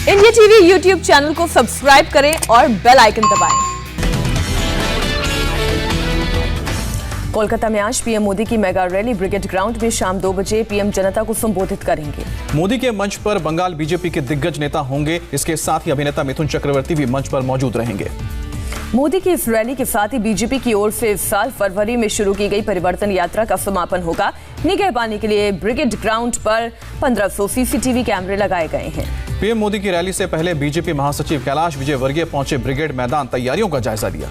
India TV YouTube channel को subscribe करें और बेल आइकन दबाएं। कोलकाता में आज पीएम मोदी की मेगा रैली ब्रिगेड ग्राउंड में शाम 2 बजे पीएम जनता को संबोधित करेंगे। मोदी के मंच पर बंगाल बीजेपी के दिग्गज नेता होंगे। इसके साथ ही अभिनेता मिथुन चक्रवर्ती भी मंच पर मौजूद रहेंगे। मोदी की इस रैली के साथ ही बीजेपी की ओर से इस साल फरवरी में शुरू की गई परिवर्तन यात्रा का समापन होगा। निगहबानी के लिए ब्रिगेड ग्राउंड पर 1500 सीसीटीवी कैमरे लगाए गए हैं। पीएम मोदी की रैली से पहले बीजेपी महासचिव कैलाश विजयवर्गीय पहुंचे ब्रिगेड मैदान, तैयारियों का जायजा लिया।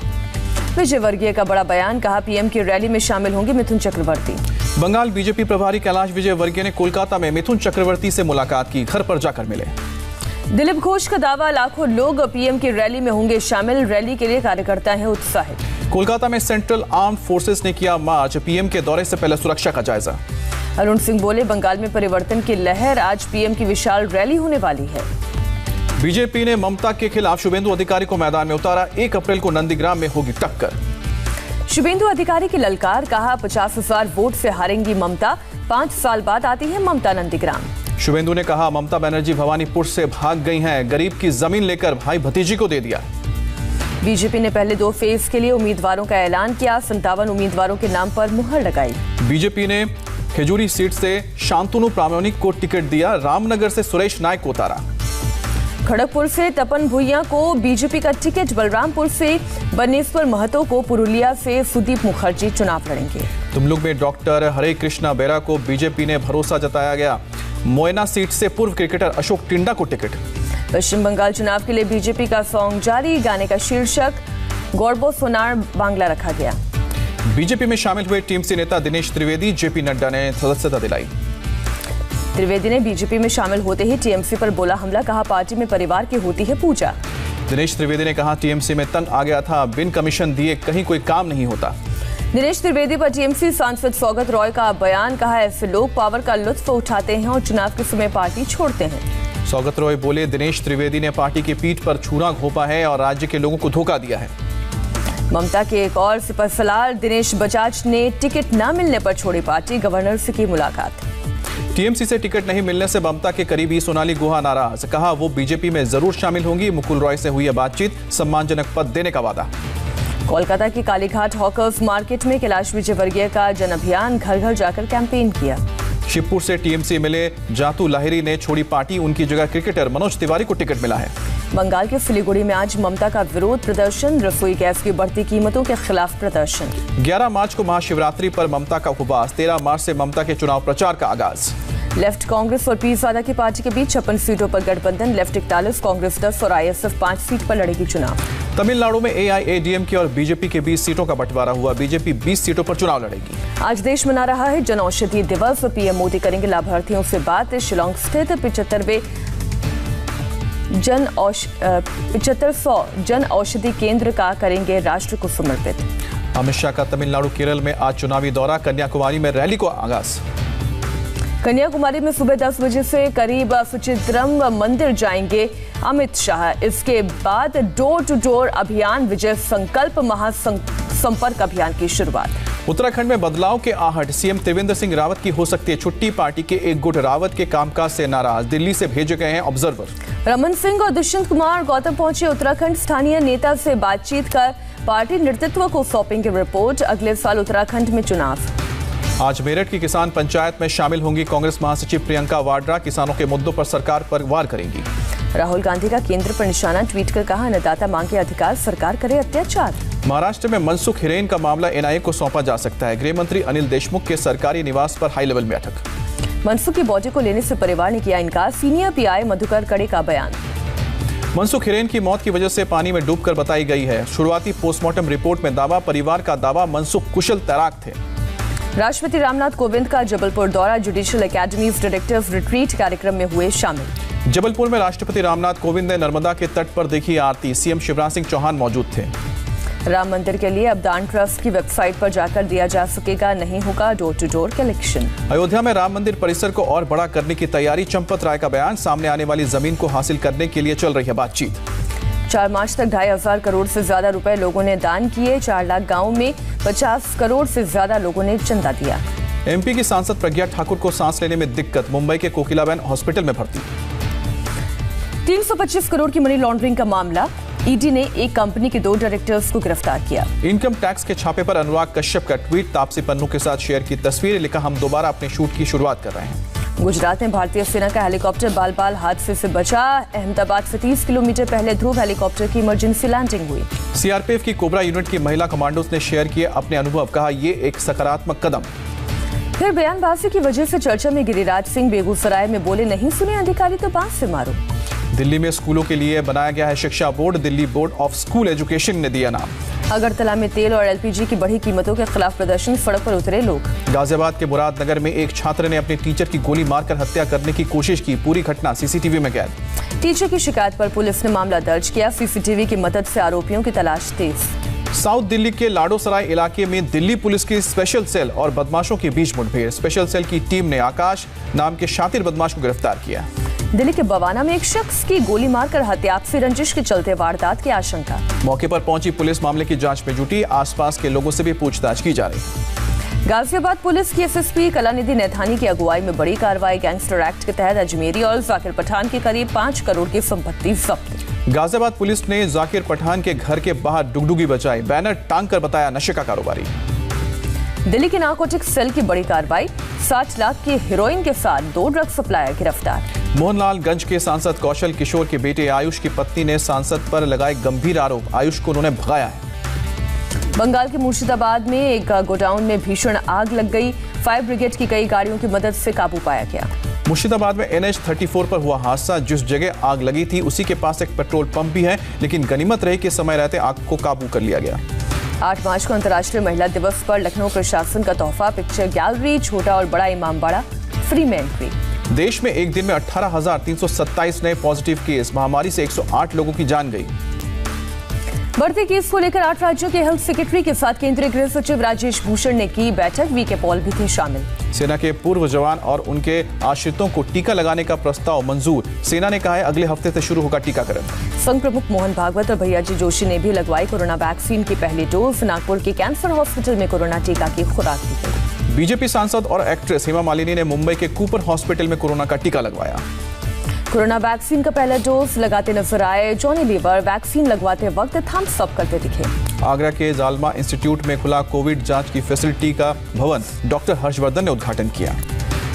विजयवर्गीय का बड़ा बयान, कहा पीएम की रैली में शामिल होंगे मिथुन चक्रवर्ती। बंगाल बीजेपी प्रभारी कैलाश विजयवर्गीय ने कोलकाता में मिथुन चक्रवर्ती से मुलाकात की, घर पर जाकर मिले। दिलीप घोष का दावा, लाखों लोग पीएम की रैली में होंगे शामिल। रैली के लिए कार्यकर्ता हैं उत्साहित। कोलकाता में सेंट्रल आर्म्ड फोर्सेस ने किया मार्च, पीएम के दौरे से पहले सुरक्षा का जायजा। अरुण सिंह बोले, बंगाल में परिवर्तन की लहर, आज पीएम की विशाल रैली होने वाली है। बीजेपी ने ममता के खिलाफ शुभेंदु अधिकारी को मैदान में उतारा, 1 अप्रैल को नंदीग्राम में होगी टक्कर। शुभेंदु अधिकारी की ललकार, कहा 50,000 वोट से हारेंगी ममता, 5 साल बाद आती है ममता नंदीग्राम। शुभेंदु ने कहा ममता बनर्जी भवानीपुर से भाग गई हैं, गरीब की जमीन लेकर भाई भतीजी को दे दिया। बीजेपी ने पहले 2 फेज के लिए उम्मीदवारों का ऐलान किया, 57 उम्मीदवारों के नाम पर मुहर लगाई। बीजेपी ने खेजूरी सीट से शांतनु प्रामाणिक को टिकट दिया, रामनगर से सुरेश नायक को उतारा। खड़गपुर से तपन भुइया को बीजेपी का टिकट, बलरामपुर से बनेश्वर महतो को, पुरुलिया से सुदीप मुखर्जी चुनाव लड़ेंगे। तुमलुक में डॉक्टर हरे कृष्णा बेरा को बीजेपी ने भरोसा जताया गया। मोयना सीट से पूर्व क्रिकेटर अशोक टिंडा को टिकट। पश्चिम बंगाल चुनाव के लिए बीजेपी का सॉन्ग जारी, गाने का शीर्षक गौरबो सोनार बांग्ला रखा गया। बीजेपी में शामिल हुए टीएमसी नेता दिनेश त्रिवेदी, जेपी नड्डा ने सदस्यता दिलाई। त्रिवेदी ने बीजेपी में शामिल होते ही टीएमसी पर बोला हमला, कहा पार्टी में परिवार की होती है पूजा। दिनेश त्रिवेदी ने कहा टीएमसी में तंग आ गया था, बिन कमीशन दिए कहीं कोई काम नहीं होता। दिनेश त्रिवेदी पर टीएमसी सांसद सौगत रॉय का बयान, कहा ऐसे लोग पावर का लुत्फ उठाते हैं और चुनाव के समय पार्टी छोड़ते हैं। सौगत रॉय बोले दिनेश त्रिवेदी ने पार्टी की पीठ पर छुरा घोंपा है और राज्य के लोगों को धोखा दिया है। ममता के एक और सिपहसालार दिनेश बजाज ने टिकट न मिलने पर छोड़ी पार्टी, गवर्नर से की मुलाकात। टीएमसी से टिकट नहीं मिलने से ममता के करीबी सोनाली गुहा नाराज, कहा वो बीजेपी में जरूर शामिल होंगी। मुकुल रॉय से हुई है बातचीत, सम्मानजनक पद देने का वादा। कोलकाता की कालीघाट हॉकर्स मार्केट में कैलाश विजयवर्गीय का जन अभियान, घर घर जाकर कैंपेन किया। शिवपुर से टीएमसी मिले जातू लाहिरी ने छोड़ी पार्टी, उनकी जगह क्रिकेटर मनोज तिवारी को टिकट मिला है। बंगाल के सिलीगुड़ी में आज ममता का विरोध प्रदर्शन, रसोई गैस की बढ़ती कीमतों के खिलाफ प्रदर्शन। 11 मार्च को महाशिवरात्रि पर ममता का उपवास, 13 मार्च से ममता के चुनाव प्रचार का आगाज। लेफ्ट कांग्रेस और पीरजादा की पार्टी के बीच 56 सीटों पर गठबंधन, लेफ्ट 41, कांग्रेस 10 और आईएसएफ 5 सीट पर लड़ेगी चुनाव। तमिलनाडु में एआईएडीएमके और बीजेपी के 20 सीटों का बंटवारा हुआ, बीजेपी 20 सीटों पर चुनाव लड़ेगी। आज देश मना रहा है जन औषधि दिवस, पीएम मोदी करेंगे लाभार्थियों से बात। शिलोंग स्थित 7500 जन औषधि केंद्र का करेंगे राष्ट्र को समर्पित। अमित शाह का तमिलनाडु केरल में आज चुनावी दौरा, कन्याकुमारी में रैली को आगाज। कन्याकुमारी में सुबह 10 बजे से करीब सुचित्रम मंदिर जाएंगे अमित शाह। इसके बाद डोर टू डोर अभियान, विजय संकल्प महासंपर्क अभियान की शुरुआत। उत्तराखंड में बदलाव के आहट, सीएम त्रिवेंद्र सिंह रावत की हो सकती है छुट्टी, पार्टी के एक गुट रावत के कामकाज से नाराज, दिल्ली से भेजे गए हैं ऑब्जर्वर। रमन सिंह और दुष्यंत कुमार गौतम पहुंचे उत्तराखंड, स्थानीय नेता से बातचीत कर पार्टी नेतृत्व को सौंपेंगे रिपोर्ट। अगले साल उत्तराखंड में चुनाव। आज मेरठ की किसान पंचायत में शामिल होंगी कांग्रेस महासचिव प्रियंका वाड्रा, किसानों के मुद्दों पर सरकार पर वार करेंगी। राहुल गांधी का केंद्र पर निशाना, ट्वीट कर कहा अन्नदाता मांगे अधिकार, सरकार करे अत्याचार। महाराष्ट्र में मनसुख हिरेन का मामला एनआईए को सौंपा जा सकता है, गृह मंत्री अनिल देशमुख के सरकारी निवास पर हाई लेवल बैठक। मनसुख की बॉडी को लेने से परिवार ने किया इनकार, सीनियर पीआई मधुकर कड़े का बयान। मनसुख हिरेन की मौत की वजह से पानी में डूबकर बताई गई है, शुरुआती पोस्टमार्टम रिपोर्ट में दावा, परिवार का दावा मनसुख कुशल तैराक थे। राष्ट्रपति रामनाथ कोविंद का जबलपुर दौरा, जुडिशियल एकेडमीज डायरेक्टर्स रिट्रीट कार्यक्रम में हुए शामिल। जबलपुर में राष्ट्रपति रामनाथ कोविंद ने नर्मदा के तट पर देखी आरती, सीएम शिवराज सिंह चौहान मौजूद थे। राम मंदिर के लिए अब दान ट्रस्ट की वेबसाइट पर जाकर दिया जा सकेगा, नहीं होगा door to door collection. Ayodhya में राम मंदिर परिसर को और बड़ा करने की तैयारी, चंपत राय का बयान, सामने आने वाली जमीन को हासिल करने के लिए चल रही है बातचीत। 4 मार्च तक 2500 करोड़ से ज्यादा रुपए लोगों ने दान किए, 4 लाख गाँव में 50 करोड़ से ज्यादा लोगों ने चंदा दिया। एमपी की सांसद प्रज्ञा ठाकुर को सांस लेने में दिक्कत, मुंबई के कोकिलाबेन हॉस्पिटल में भर्ती। 325 करोड़ की मनी लॉन्ड्रिंग का मामला, ईडी ने एक कंपनी के 2 डायरेक्टर्स को गिरफ्तार किया। इनकम टैक्स के छापे पर अनुराग कश्यप का ट्वीट, तापसी पन्नू के साथ शेयर की तस्वीरें, लिखा हम दोबारा अपने शूट की शुरुआत कर रहे हैं। गुजरात में भारतीय सेना का हेलीकॉप्टर बाल हादसे से बचा। अहमदाबाद से 30 किलोमीटर पहले ध्रुव हेलीकॉप्टर की इमरजेंसी लैंडिंग हुई। सीआरपीएफ की कोबरा यूनिट की महिला कमांडोज ने शेयर किए अपने अनुभव, कहा ये एक सकारात्मक कदम। फिर बयानबाजी की वजह से चर्चा में गिरिराज सिंह, बेगूसराय में बोले नहीं सुने अधिकारी तो बांस से मारो। दिल्ली में स्कूलों के लिए बनाया गया है शिक्षा board, Delhi board of school education ने दिया नाम। अगरतला में तेल और एलपीजी की बढ़ी कीमतों के खिलाफ प्रदर्शन, सड़क पर उतरे लोग। गाजियाबाद के मुरादनगर में एक छात्र ने अपने टीचर की गोली मारकर हत्या करने की कोशिश की, पूरी घटना सीसीटीवी में कैद। टीचर की शिकायत पर पुलिस ने मामला दर्ज किया, सीसीटीवी की मदद से आरोपियों की तलाश तेज। साउथ दिल्ली के लाडोसराय इलाके में दिल्ली पुलिस की स्पेशल सेल और बदमाशों के बीच मुठभेड़। स्पेशल सेल की टीम ने आकाश नाम के शातिर बदमाश को गिरफ्तार किया। दिल्ली के बवाना में एक शख्स की गोली मारकर हत्या, आपसी रंजिश के चलते वारदात की आशंका। मौके पर पहुंची पुलिस मामले की जांच में जुटी, आसपास के लोगों से भी पूछताछ की जा रही। गाजियाबाद पुलिस की एसएसपी कलानिधि नैथानी की अगुवाई में बड़ी कार्रवाई, गैंगस्टर एक्ट के तहत अजमेरी और जाकिर पठान की करीब 5 करोड़ की संपत्ति जब्त। गाजियाबाद पुलिस ने जाकिर पठान के घर के बाहर डुगडुगी बचाई, बैनर टांग कर बताया नशे का कारोबारी। दिल्ली के नारकोटिक्स सेल की बड़ी कार्रवाई, 60 लाख की हेरोइन के साथ 2 ड्रग सप्लायर गिरफ्तार। मोहनलालगंज के सांसद कौशल किशोर के बेटे आयुष की पत्नी ने सांसद पर लगाए गंभीर आरोप, आयुष को उन्होंने भगाया है। बंगाल के मुर्शिदाबाद में एक गोडाउन में भीषण आग लग गई, फायर ब्रिगेड की कई गाड़ियों की मदद से काबू पाया गया। मुर्शिदाबाद में NH 34 पर हुआ हादसा, जिस जगह आग लगी थी उसी के पास एक पेट्रोल पंप भी है, लेकिन गनीमत रही कि समय रहते आग को काबू कर लिया गया। 8 मार्च को अंतर्राष्ट्रीय महिला दिवस पर लखनऊ प्रशासन का तोहफा, पिक्चर गैलरी, छोटा और बड़ा इमामबाड़ा फ्री में एंट्री। देश में एक दिन में 18,327 नए पॉजिटिव केस, महामारी से 108 लोगों की जान गई। बढ़ते केस को लेकर 8 राज्यों के हेल्थ सेक्रेटरी के साथ केंद्रीय गृह सचिव राजेश भूषण ने की बैठक, वीके पॉल भी थे शामिल। सेना के पूर्व जवान और उनके आश्रितों को टीका लगाने का प्रस्ताव मंजूर, सेना ने कहा है अगले हफ्ते से शुरू होगा टीकाकरण। संघ प्रमुख मोहन भागवत और भैयाजी जोशी ने भी लगवाई कोरोना वैक्सीन की पहली डोज, नागपुर के कैंसर हॉस्पिटल में कोरोना टीका की खुराक दी गई। बीजेपी सांसद और एक्ट्रेस हेमा मालिनी ने मुंबई के कूपर हॉस्पिटल में कोरोना का टीका लगवाया। कोरोना वैक्सीन का पहला डोज लगाते नजर आए जॉनी लीवर, वैक्सीन लगवाते वक्त थम्स अप करते दिखे। आगरा के जालमा इंस्टीट्यूट में खुला कोविड जांच की फैसिलिटी का भवन, डॉक्टर हर्षवर्धन ने उद्घाटन किया।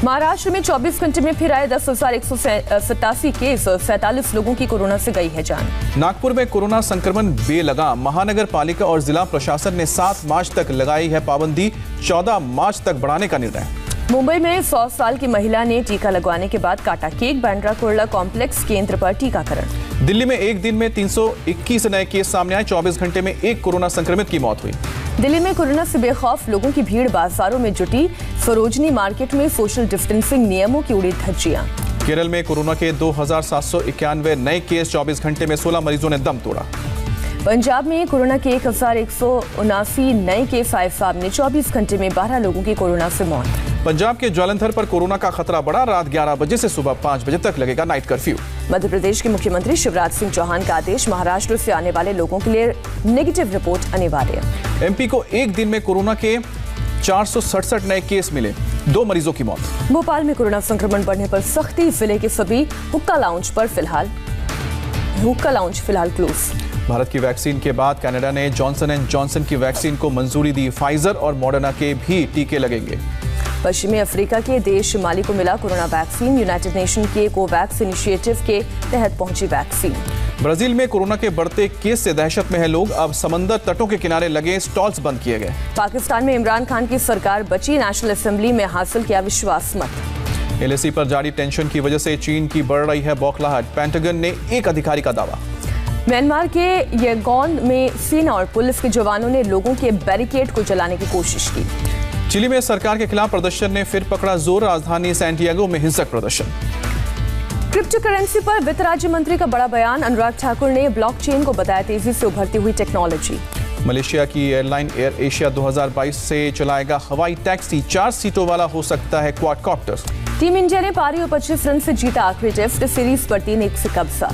महाराष्ट्र में 24 घंटे में फिर आए 10,187 केस और 47 लोगों की कोरोना से गई है जान। नागपुर में कोरोना संक्रमण बेलगाम, महानगर पालिका और जिला प्रशासन ने 7 मार्च तक लगाई है पाबंदी, 14 मार्च तक बढ़ाने का निर्णय। मुंबई में 100 साल की महिला ने टीका लगवाने के बाद काटा केक, बांद्रा कुर्ला कॉम्प्लेक्स केंद्र पर टीकाकरण। दिल्ली में एक दिन में 321 नए केस सामने आए, 24 घंटे में एक कोरोना संक्रमित की मौत हुई। दिल्ली में कोरोना से बेखौफ लोगों की भीड़ बाजारों में जुटी, सरोजनी मार्केट में सोशल डिस्टेंसिंग नियमों की उड़ी धज्जियां। केरल में कोरोना के 2,791 नए केस, 24 घंटे में 16 मरीजों ने दम तोड़ा। पंजाब में कोरोना के 1,179 नए केस आए सामने, 24 घंटे में 12 लोगों की कोरोना से मौत। पंजाब के जालंधर पर कोरोना का खतरा बढ़ा, रात 11 बजे से सुबह 5 बजे तक लगेगा नाइट कर्फ्यू। मध्य प्रदेश के मुख्यमंत्री शिवराज सिंह चौहान का आदेश, महाराष्ट्र से आने वाले लोगों के लिए नेगेटिव रिपोर्ट अनिवार्य। एमपी को एक दिन में कोरोना के 467 नए केस मिले, 2 मरीजों की मौत। भोपाल में कोरोना संक्रमण बढ़ने पर सख्ती, जिले के सभी हुक्का लाउंज फिलहाल क्लोज। भारत की वैक्सीन के बाद कनाडा ने जॉनसन एंड जॉनसन की वैक्सीन को मंजूरी दी, फाइजर और मॉडर्ना के भी टीके लगेंगे। पश्चिमी अफ्रीका के देश माली को मिला कोरोना वैक्सीन, यूनाइटेड नेशन के कोवैक्स इनिशिएटिव के तहत पहुंची वैक्सीन। ब्राजील में कोरोना के बढ़ते केस से दहशत में है लोग, अब समंदर तटों के किनारे लगे स्टॉल्स बंद किए गए। पाकिस्तान में इमरान खान की सरकार बची, नेशनल असेंबली में हासिल किया विश्वास मत। LAC पर जारी टेंशन की वजह से चीन की बढ़ रही है बौखलाहट, पेंटागन ने एक अधिकारी का दावा। म्यांमार के येगोन में सेना और पुलिस के जवानों ने लोगों के बैरिकेड को जलाने की कोशिश की। चिली में सरकार के खिलाफ प्रदर्शन ने फिर पकड़ा जोर, राजधानी सैंटियागो में हिंसक प्रदर्शन। क्रिप्टो करेंसी पर वित्त राज्य मंत्री का बड़ा बयान, अनुराग ठाकुर ने ब्लॉकचेन को बताया तेजी से उभरती हुई टेक्नोलॉजी। मलेशिया की एयरलाइन एयर एशिया 2022 से चलाएगा हवाई टैक्सी, 4 सीटों वाला हो सकता है क्वाडकॉप्टर। टीम इंडिया ने पारी और 25 रन से जीता आखिरी टेस्ट सीरीज पर 3-1 से कब्जा।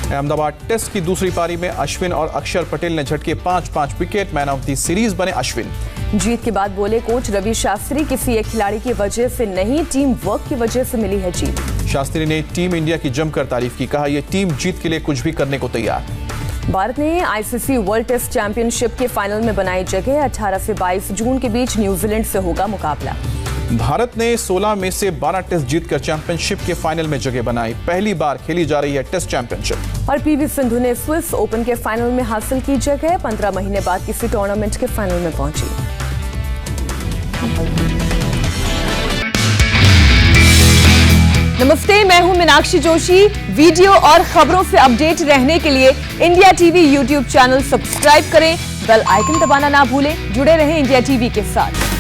अहमदाबाद टेस्ट की दूसरी पारी में अश्विन और अक्षर पटेल ने झटके 5-5 wicket, man of the series बने अश्विन। जीत के बाद बोले कोच रवि शास्त्री, किसी एक खिलाड़ी की वजह से नहीं, टीम वर्क की वजह से मिली है जीत। शास्त्री ने टीम इंडिया की जमकर तारीफ की, कहा यह टीम जीत के लिए कुछ भी करने को तैयार। भारत ने आईसीसी वर्ल्ड टेस्ट चैंपियनशिप के फाइनल में बनाई जगह। 18 से 22 जून के बीच न्यूजीलैंड से होगा मुकाबला। भारत ने 16 में से 12 टेस्ट जीतकर चैंपियनशिप के फाइनल में जगह बनाई। पहली बार खेली जा रही है टेस्ट चैंपियनशिप। और पीवी सिंधु ने स्विस ओपन के फाइनल में हासिल की जगह। 15 महीने बाद किसी टूर्नामेंट के फाइनल में पहुंची। नमस्ते, मैं हूं मीनाक्षी जोशी। वीडियो और खबरों से अपडेट रहने के लिए India TV YouTube channel subscribe करें, बेल आइकन दबाना ना भूलें। जुड़े रहें इंडिया टीवी के साथ।